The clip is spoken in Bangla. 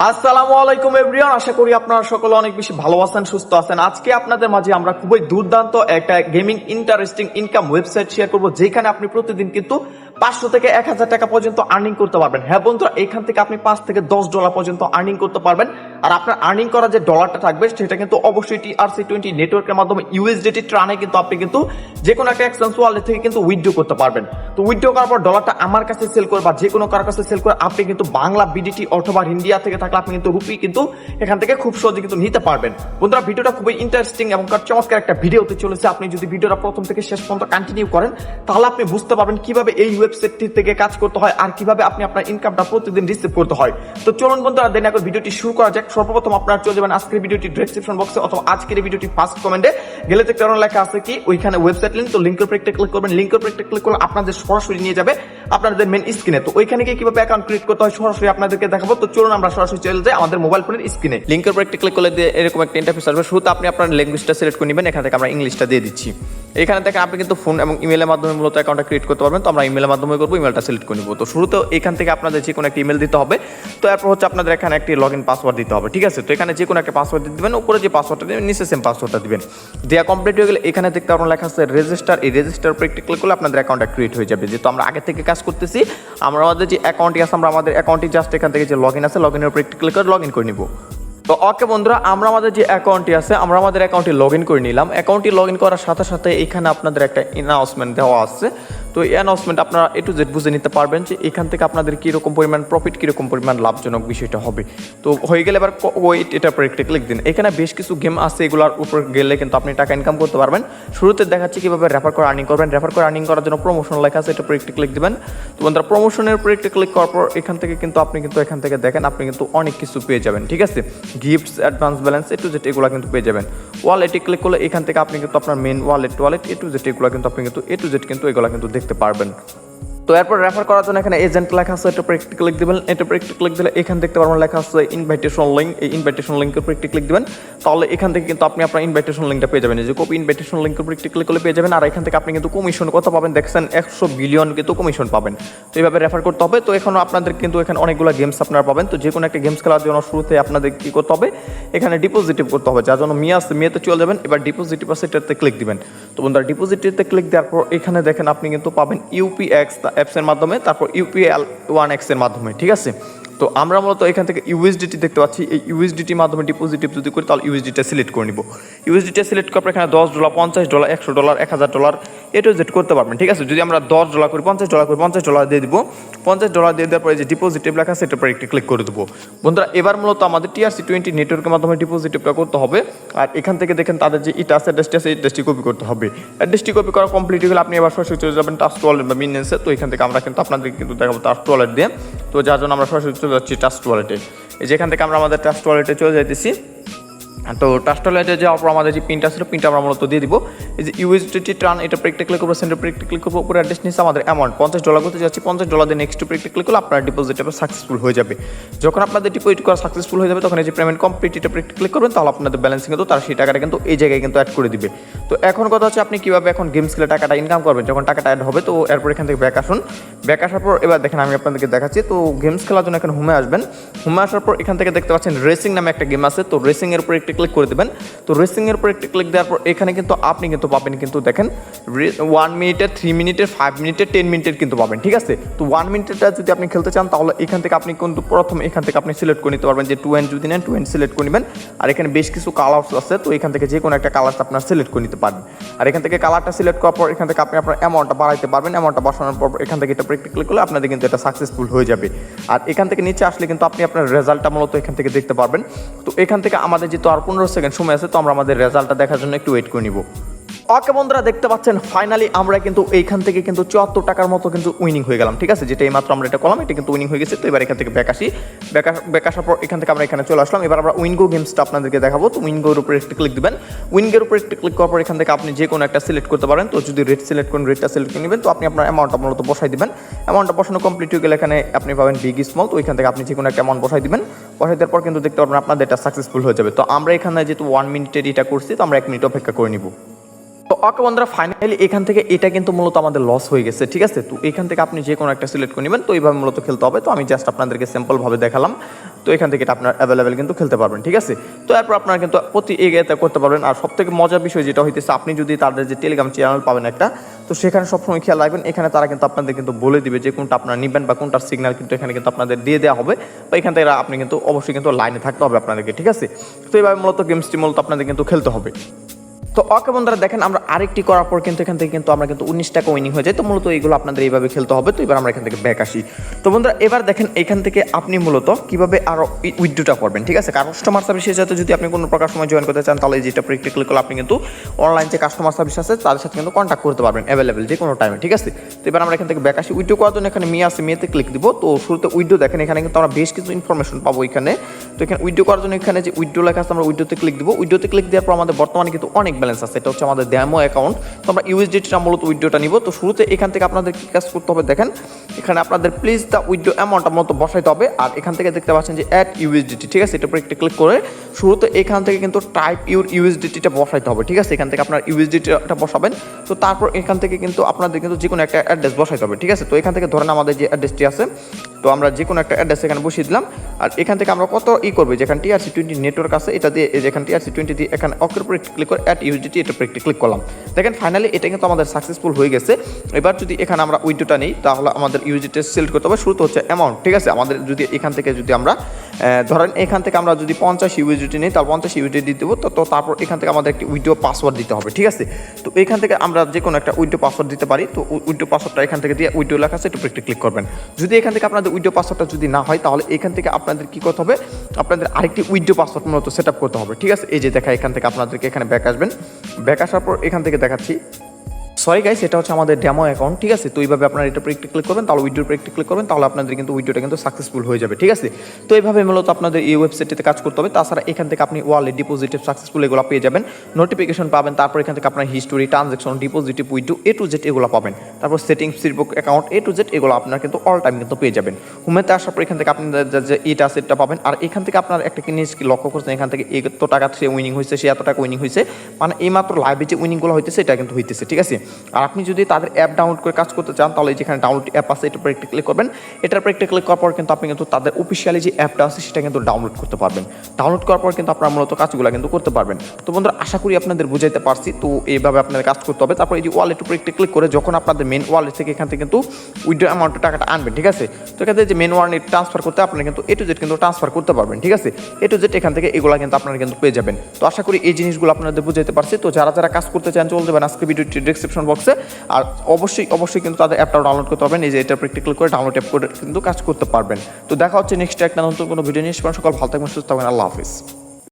আসসালামু আলাইকুম এভরিওয়ান, আশা করি আপনারা সকলে অনেক বেশি ভালো আছেন, সুস্থ আছেন। আজকে আপনাদের মাঝে আমরা খুবই দুর্দান্ত একটা gaming interesting income website share করব, যেখানে আপনি প্রতিদিন কিন্তু 500 থেকে 1000 টাকা পর্যন্ত আর্নিং করতে পারবেন। হ্যাঁ বন্ধুরা, এখান থেকে আপনি 5 থেকে $10 পর্যন্ত আর্নিং করতে পারবেন। আর আপনার আর্নিং করা যে ডলারটা থাকবে সেটা কিন্তু অবশ্যই TRC20 নেটওয়ার্কের মাধ্যমে USDT ট্রানে কিন্তু আপনি কিন্তু যে কোনো একটা এক্সচেঞ্জ ওয়ালেট থেকে কিন্তু উইথড্র করতে পারবেন। তো উইথড্র করার পর ডলারটা আমার কাছে সেল করে বা যে কোনো কারোর কাছে সেল করে আপনি কিন্তু বাংলা BDT অথবা ইন্ডিয়া থেকে থাকলে আপনি কিন্তু রুপি কিন্তু এখান থেকে খুব সহজে কিন্তু নিতে পারবেন। বন্ধুরা, ভিডিওটা খুবই ইন্টারেস্টিং এবং চমৎকার একটা ভিডিও হতে চলেছে। আপনি যদি ভিডিওটা প্রথম থেকে শেষ পর্যন্ত কন্টিনিউ করেন তাহলে আপনি বুঝতে পারবেন কিভাবে এই ওয়েবসাইটটি থেকে কাজ করতে হয় আর কিভাবে আপনি আপনার ইনকামটা প্রতিদিন রিসিভ করতে হয়। তো চলুন বন্ধুরা, দেন এখন ভিডিওটি শুরু করা যাক। সর্বপ্রথম আপনারা চলে যাবেন আজকের ভিডিওটি ডেসক্রিপশন বক্সে অথবা আজকের এই ভিডিওটি ফার্স্ট কমেন্টে গেলে দেখতে পারেন লেখা আছে কি ওইখানে ওয়েবসাইট লিংক। তো লিংকের উপর একটা ক্লিক করবেন, লিংকের উপর একটা ক্লিক করলে আপনাদের সরাসরি নিয়ে যাবে আপনাদের মেন স্ক্রিনে। তো ওইখানে গিয়ে কিভাবে অ্যাকাউন্ট ক্রিয়েট করতে হয় সরাসরি আপনাদেরকে দেখাবো। তো চলুন আমরা সরাসরি চলে যাই আমাদের মোবাইল ফোনের স্ক্রিনে। লিংকের উপর একটা ক্লিক করলে এরকম একটা ইন্টারফেস আসবে। শুরুতে আপনি আপনার ল্যাঙ্গুয়েজটা সিলেক্ট করে নেবেন। এখান থেকে আমরা ইংলিশটা দিয়ে দিচ্ছি। এখানে দেখেন আপনি কিন্তু ফোন এবং ইমেলের মাধ্যমে মূলত অ্যাকাউন্টটা ক্রিয়েট করতে পারবেন। তো আমরা ইমেলের মাধ্যমে করবো, ইমেলটা সিলেক্ট করে নিব। তো শুরুতে এখান থেকে আপনাদের যে কোনো একটা ইমেল দিতে হবে। তো এরপর হচ্ছে আপনাদের এখানে একটি লগ ইন পাসওয়ার্ড দিতে হবে, ঠিক আছে। তো এখানে যে কোনো একটা পাসওয়ার্ড দিয়ে দিবেন, উপরে যে পাসওয়ার্ডটা দিবেন নিচে সেম পাসওয়ার্ডটা দিবেন। দেওয়া কমপ্লিট হয়ে গেলে এখানে দেখতে আপনার লেখা আছে রেজিস্টার। এই রেজিস্টার উপর একটি ক্লিক করলে আপনাদের অ্যাকাউন্টটা ক্রিয়েট হয়ে যাবে। যেহেতু আমরা আগে থেকে কাজ করতেছি, আমরা আমাদের যে অ্যাকাউন্টটি আছে আমরা আমাদের অ্যাকাউন্টটি জাস্ট এখান থেকে যে লগ ইন আছে লগ ইনের উপর একটি ক্লিক করে লগ ইন করে নিব। তো ওকে বন্ধুরা, আমরা আমাদের যে অ্যাকাউন্টটি আছে আমরা আমাদের অ্যাকাউন্টটি লগ ইন করে নিলাম। অ্যাকাউন্টটি লগ ইন করার সাথে সাথে এখানে আপনাদের একটা অ্যানাউন্সমেন্ট দেওয়া আছে। তো এই অ্যানাউন্সমেন্ট আপনারা A to Z বুঝে নিতে পারবেন যে এখান থেকে আপনাদের কীরকম পরিমাণ প্রফিট, কীরকম পরিমাণ লাভজনক বিষয়টা হবে। তো হয়ে গেলে এবার ওয়েট, এটার উপর একটা ক্লিক দিন। এখানে বেশ কিছু গেম আছে, এগুলোর উপর গেলে কিন্তু আপনি টাকা ইনকাম করতে পারবেন। শুরুতে দেখাচ্ছি কীভাবে রেফার করে আর্নিং করবেন। রেফার করে আর্নিং করার জন্য প্রমোশন লেখা আছে, এটার উপর একটা ক্লিক দিবেন। তো বন্ধুরা, প্রমোশনের উপর একটা ক্লিক করার পর এখান থেকে কিন্তু আপনি কিন্তু এখান থেকে দেখেন আপনি কিন্তু অনেক কিছু পেয়ে যাবেন, ঠিক আছে। Gifts, advance balance, A to Z এগুলো কিন্তু পেয়ে যাবেন। ওয়ালেটে ক্লিক করলে এখান থেকে আপনি কিন্তু আপনার main wallet A to Z এগুলো কিন্তু আপনি কিন্তু A to Z কিন্তু এগুলো কিন্তু দেখতে পারবেন। তো এরপর রেফার করার জন্য এখানে এজেন্ট লেখা আছে, এটা উপর একটি ক্লিক দিবেন। এটা উপর একটি ক্লিক দিলে এখান দেখতে পারবেন লেখা আছে ইনভাইটেশন লিঙ্ক। এই ইনভাইটেশন লিঙ্কের উপর একটি ক্লিক দিবেন, তাহলে এখান থেকে কিন্তু আপনি আপনার ইনভাইটেশন লিঙ্কটা পেয়ে যাবেন। এই যে কপি ইনভাইটেশন লিঙ্কের উপর একটি ক্লিক করলে পেয়ে যাবেন। আর এখান থেকে আপনি কিন্তু কমিশন কত পাবেন দেখছেন, 100 বিলিয়ন কিন্তু কমিশন পাবেন। তো এইভাবে রেফার করতে হবে। তো এখনো আপনাদের কিন্তু এখানে অনেকগুলো গেমস আপনারা পাবেন। তো যে কোনো একটা গেমস খেলার জন্য শুরুতে আপনাদের কি করতে হবে, এখানে ডিপোজিটিভ করতে হবে। যার জন্য মেয়েতে চলে যাবেন, এবার ডিপোজিটিভ আছে এটাতে ক্লিক দিবেন। তো বন্ধুরা, ডিপোজিটিভতে ক্লিক দেওয়ার পর এখানে দেখেন আপনি কিন্তু পাবেন UPX অ্যাপসের মাধ্যমে, তারপর UPL1X এর মাধ্যমে, ঠিক আছে। তো আমরা মূলত এখান থেকে USDT দেখতে পাচ্ছি। এই USDT মাধ্যমে ডিপোজিটিভ যদি করি তাহলে USDT সিলেক্ট করে নিব। USDT সিলেক্ট করার পর এখানে $10, $50, $100, $1000 A to Z করতে পারবেন, ঠিক আছে। যদি আমরা $10 করি, $50 করি, $50 দিয়ে দিব। $50 দিয়ে দেওয়ার পরে যে ডিপোজিটিভ লেখা আছে এটার উপর একটি ক্লিক করে দেবো। বন্ধুরা, এবার মূলত আমাদের TRC20 নেটওয়ার্কের মাধ্যমে ডিপোজিটিভটা করতে হবে। আর এখান থেকে দেখেন তাদের যে এটা আছে অ্যাড্রেসটি আছে, অ্যাড্রেসটি কপি করতে হবে। অ্যাড্রেসটি কপি করা কমপ্লিট হয়ে গেলে আপনি এবার সরাসরি চলে যাবেন ট্রাস্ট ওয়ালেট বা মিনিয়েন্সে। তো এখান থেকে আমরা কিন্তু আপনাদের কিন্তু দেখাবো ট্রাস্ট ওয়ালেট দিয়ে। তো যার জন্য আমরা সরাসরি চলে যাচ্ছি ট্রাস্ট ওয়ালেটে। যেখান থেকে আমরা আমাদের ট্রাস্ট ওয়ালেটে চলে যাইতেছি। তো ট্রাস্ট ওয়ালেটে যাওয়ার পর আমাদের যে পিনটা ছিল পিনটা আমরা মূলত দিয়ে দিব। এই যে USDT ট্রান, এটা প্রেক্টিক ক্লিক করবো, সেন্টার প্রেক্টিক ক্লিক করবো, উপরে অ্যাড্রেস নিচ্ছে আমাদের অ্যামাউন্ট $50 করতে যাচ্ছি। $50 দিয়ে নেক্সট প্রেক্টিক ক্লিক করলে আপনার ডিপোজিট সাকসেসফুল হয়ে যাবে। যখন আপনাদের ডিপোজিট করা সাকসেসফুল হয়ে যাবে তখন এই যে পেমেন্ট কমপ্লিট, এটা প্রেক্টিক ক্লিক করবেন, তাহলে আপনাদের ব্যালেন্স কিন্তু তার সেই টাকাটা কিন্তু এই জায়গায় কিন্তু অ্যাড করে দিবে। তো এখন কথা হচ্ছে আপনি কীভাবে এখন গেমস খেলে টাকাটা ইনকাম করবেন যখন টাকাটা অ্যাড হবে। তো এরপর এখান থেকে ব্যাক আসুন। ব্যাক আসার পর এবার দেখেন আমি আপনাদেরকে দেখাচ্ছি। তো গেমস খেলার জন্য এখন হোমে আসবেন। হোমে আসার পর এখান থেকে দেখতে পাচ্ছেন রেসিং নামে একটা গেম আছে। তো রেসিংয়ের উপর একটি ক্লিক করে দেবেন। তো রেসিংয়ের উপর একটি ক্লিক দেওয়ার পর এখানে কিন্তু আপনি কিন্তু পাবেন কিন্তু দেখেন 1 মিনিটের, 3 মিনিটের, 5 মিনিটের, 10 মিনিটের কিন্তু পাবেন, ঠিক আছে। তো 1 মিনিটেরটা যদি আপনি খেলতে চান তাহলে এখান থেকে আপনি কিন্তু প্রথম এখান থেকে আপনি সিলেক্ট করে নিতে পারবেন যে 2N যদি নেন 2N সিলেক্ট করে নেবেন। আর এখানে বেশ কিছু কালার্স আছে, তো এখান থেকে যে কোনো একটা কালার আপনার সিলেক্ট করে নিতে পারবেন। আর এখান থেকে কালারটা সিলেক্ট করার পর এখান থেকে আপনি আপনার অ্যামাউন্টটা বাড়াইতে পারবেন। অ্যামাউন্টটা বাড়ানোর পর এখান থেকে এটা প্রেক্টিক ক্লিক করলে আপনাদের কিন্তু এটা সাকসেসফুল হয়ে যাবে। আর এখান থেকে নিচে আসলে কিন্তু আপনি আপনার রেজাল্টটা মূলত এখান থেকে দেখতে পারবেন। তো এখান থেকে আমাদের যেহেতু আর 15 সেকেন্ড সময় আছে, তো আমরা আমাদের রেজাল্টটা দেখার জন্য একটু ওয়েট করে নিব। ওকে বন্ধুরা, দেখতে পাচ্ছেন ফাইনালি আমরা কিন্তু এইখান থেকে কিন্তু 74 টাকার মতো কিন্তু উইনিং হয়ে গেলাম, ঠিক আছে। যেটা এইমাত্র আমরা এটা করলাম এটা কিন্তু উইনিং হয়ে গেছে। তো এবার এখান থেকে ব্যাক আসি। ব্যাক আসার পর এখান থেকে আমরা এখানে চলে আসলাম। এবার আমরা উইনগো গেমসটা আপনাদেরকে দেখাবো। তো উইনগোর উপরে একটি ক্লিক দিবেন। উইনগোর উপরে একটি ক্লিক করার পর এখান থেকে আপনি যে কোনো একটা সিলেক্ট করতে পারেন। তো যদি রেট সিলেক্ট করেন রেটটা সিলেক্ট করে নেবেন। তো আপনি আপনার অ্যামাউন্টটা মূলত বসাই দিবেন। অ্যামাউন্টটা বসানো কমপ্লিট হয়ে গেলে এখানে আপনি পাবেন বিগ স্মল। তো এখান থেকে আপনি যে কোনো একটা অ্যামাউন্ট বসাই দিবেন। বসাই দেওয়ার পর কিন্তু দেখতে পারবেন আপনাদের এটা সাকসেসফুল হয়ে যাবে। তো আমরা এখানে যেহেতু 1 মিনিটের এটা করছি, তো আমরা 1 মিনিট অপেক্ষা করে নিব। তো ওকে বন্ধুরা, ফাইনালি এখান থেকে এটা কিন্তু মূলত আমাদের লস হয়ে গেছে, ঠিক আছে। তো এখান থেকে আপনি যে কোনো একটা সিলেক্ট করে নেবেন, তো এইভাবে মূলত খেলতে হবে। তো আমি জাস্ট আপনাদেরকে সিম্পল ভাবে দেখালাম। তো এখান থেকে এটা আপনার অ্যাভেলেবেল কিন্তু খেলতে পারবেন, ঠিক আছে। তো এরপর আপনারা কিন্তু প্রতি এগিয়ে করতে পারবেন। আর সব থেকে মজার বিষয় যেটা হইতেছে, আপনি যদি তাদের যে টেলিগ্রাম চ্যানেল পাবেন একটা, তো সেখানে সবসময় খেয়াল রাখবেন, এখানে তারা কিন্তু আপনাদের কিন্তু বলে দিবে যে কোনটা আপনারা নেবেন বা কোনটার সিগন্যাল কিন্তু এখানে কিন্তু আপনাদের দিয়ে দেওয়া হবে। বা এখান থেকে আপনি কিন্তু অবশ্যই কিন্তু লাইনে থাকতে হবে আপনাদেরকে, ঠিক আছে। তো এইভাবে মূলত গেমসটি মূলত আপনাদের কিন্তু খেলতে হবে। তো ওকে বন্ধুরা, দেখেন আমরা আরেকটি করার পর কিন্তু এখান থেকে কিন্তু আমরা কিন্তু 19 টাকা উইনিং হয়ে যায়। তো মূলত এইগুলো আপনাদের এইভাবে খেলতে হবে। তো এবার আমরা এখান থেকে ব্যাক আসি। তো বন্ধুরা, এবার দেখেন এখান থেকে আপনি মূলত কিভাবে আরো উইথড্রটা করবেন, ঠিক আছে। কাস্টমার সার্ভিসের সাথে যদি আপনি কোনো প্রকার সময় জয়েন করতে চান, তাহলে যেটা প্র্যাকটিক্যালি করলে আপনি কিন্তু অনলাইন যে কাস্টমার সার্ভিস আছে তাদের সাথে কিন্তু কন্ট্যাক্ট করতে পারবেন অ্যাভেলেবেল যে কোনো টাইমে, ঠিক আছে। তো এবার আমরা এখান থেকে ব্যাক আসি। উইথড্র করার জন্য এখানে মেয়ে আছে, মেয়েতে ক্লিক দিব। তো শুরুতে উইথড্র দেখেন, এখানে কিন্তু আমরা বেশ কিছু ইনফরমেশন পাবো এখানে। তো এখানে উইথড্র করার জন্য এখানে যে উইথড্র লেখা আছে, আমরা উইথড্রতে ক্লিক দিব। উইথড্রতে ক্লিক দেওয়ার পর আমাদের বর্তমানে কিন্তু অনেক ব্যালেন্স আছে, এটা হচ্ছে আমাদের ডেমো অ্যাকাউন্ট। তো আমরা ইউএসডিটিটা মূলত উইথড্রটা নিব। তো শুরুতে এখান থেকে আপনাদের কি কাজ করতে হবে দেখেন, এখানে আপনাদের প্লিজ দ্য উইথড্র অ্যামাউন্টটা মূলত বসাইতে হবে। আর এখান থেকে দেখতে পাচ্ছেন যে অ্যাড ইউএসডিটি, ঠিক আছে। এটার উপর একটা ক্লিক করে শুরুতে এখান থেকে কিন্তু টাইপ ইউর ইউএসডিটিটা বসাইতে হবে, ঠিক আছে। এখান থেকে আপনার ইউএসডিটিটা বসাবেন। তো তারপর এখান থেকে কিন্তু আপনাদের কিন্তু যে কোনো একটা অ্যাড্রেস বসাইতে হবে, ঠিক আছে। তো এখান থেকে ধরেন আমাদের যে অ্যাড্রেসটি আছে, তো আমরা যে কোনো একটা অ্যাড্রেস এখানে বসিয়ে দিলাম। আর এখান থেকে আমরা কত করবো, যেখানে TRC20 নেটওয়ার্ক আছে এটা দিয়ে, যেখানে TRC20 দিয়ে এখানে অকের উপরে ক্লিক করে অ্যাড ইউএসডিটি, এটা উপরে ক্লিক করলাম। দেখেন ফাইনালি এটা কিন্তু আমাদের সাকসেসফুল হয়ে গেছে। এবার যদি এখানে আমরা উইথড্রটা নিই, তাহলে আমাদের ইউএসডিটি সিলেক্ট করতে হবে। শুরুতে হচ্ছে অ্যামাউন্ট, ঠিক আছে। আমাদের যদি এখান থেকে যদি আমরা ধরেন এখান থেকে আমরা যদি 50 ইউএসডিটি নিই, তাহলে 50 ইউএসডিটি দিয়ে দেবো। তো তারপর এখান থেকে আমাদের একটি উইথড্র পাসওয়ার্ড দিতে হবে, ঠিক আছে। তো এখান থেকে আমরা যে কোনো একটা উইথড্র পাসওয়ার্ড দিতে পারি। তো উইথড্র পাসওয়ার্ডটা এখান থেকে দিয়ে উইথড্র লেখা আছে, একটু ক্লিক করবেন। যদি এখান থেকে আপনাদের উইথড্র পাসওয়ার্ডটা যদি না হয়, তাহলে এখান থেকে আপনাদের কি করতে হবে, আপনাদের আরেকটি উইথড্র পাসওয়ার্ড মূলত সেট আপ করতে হবে, ঠিক আছে। এই যে দেখা, এখান থেকে আপনাদেরকে এখানে ব্যাক আসবেন। ব্যাক আসার পর এখান থেকে দেখাচ্ছি, সরি গাইস, এটা হচ্ছে আমাদের ডেমো অ্যাকাউন্ট, ঠিক আছে। তো এইভাবে আপনারা এটা উপরে ক্লিক করবেন, তাহলে উইথড্র উপরে ক্লিক করবেন, তাহলে আপনাদের কিন্তু উইথড্রটা কিন্তু সাকসেসফুল হয়ে যাবে, ঠিক আছে। তো এইভাবে মূলত আপনাদের এই ওয়েবসাইটটিতে কাজ করতে হবে। তাছাড়া এখান থেকে আপনি ওয়ালেট, ডিপোজিটিভ, সাকসেসফুল এগুলো পেয়ে যাবেন, নোটিফিকেশন পাবেন। তারপর এখান থেকে আপনার হিস্টোরি, ট্রানজাকশন, ডিপোজিটিভ, উইথড্র A to Z এগুলো পাবেন। তারপর settings, Facebook account A to Z এগুলো আপনার কিন্তু অল টাইম কিন্তু পেয়ে যাবেন। হোমেতে আসার পর এখান থেকে আপনাদের যে এটা আছে এটা পাবেন। আর এখান থেকে আপনার একটা জিনিস কি লক্ষ্য করছেন, এখান থেকে এত টাকা সে উইনিং হয়েছে, সে এত টাকা উইনিং হয়েছে, মানে এই মাত্র লাইভে যে উইনিংগুলো হইতেছে এটা কিন্তু হইতেছে, ঠিক আছে। আর আপনি যদি তাদের অ্যাপ ডাউনলোড করে কাজ করতে চান, তাহলে যেখানে ডাউনলোড অ্যাপ আছে এটার উপর একটা ক্লিক করবেন। এটার উপর একটা ক্লিক করার পর কিন্তু আপনি কিন্তু তাদের অফিসিয়ালি যে অ্যাপটা আছে সেটা কিন্তু ডাউনলোড করতে পারবেন। ডাউনলোড করার পর কিন্তু আপনারা মূলত কাজগুলো কিন্তু করতে পারবেন। তো বন্ধুরা, আশা করি আপনাদের বুঝাইতে পারছি। তো এইভাবে আপনাদের কাজ করতে হবে। তারপর এই যে ওয়ালেট উপর একটা ক্লিক করে যখন আপনাদের মেন ওয়ালেট থেকে এখান থেকে কিন্তু উইথড্র অ্যামাউন্টের টাকাটা আনবেন, ঠিক আছে। তো এখান থেকে যে মেন ওয়ালেট ট্রান্সফার করতে আপনারা কিন্তু A to Z কিন্তু ট্রান্সফার করতে পারবেন, ঠিক আছে। A to Z এখান থেকে এগুলো কিন্তু আপনারা কিন্তু পেয়ে যাবেন। তো আশা করি এই জিনিসগুলো আপনাদের বুঝাইতে পারছি। তো যারা যারা কাজ করতে চান চলে যাবেন আজকে ভিডিওটি ডেসক্রিপশন বক্সে। আর অবশ্যই কিন্তু তাদের অ্যাপটা ডাউনলোড করতে পারবেন। এই যে এটা ক্লিক করে ডাউনলোড অ্যাপ করে কিন্তু কাজ করতে পারবেন। তো দেখা হচ্ছে নেক্সট একটা নতুন কোনো ভিডিও নিয়ে। সকল ভালো থাকবেন, সুস্থ থাকবেন। আল্লাহ হাফিজ।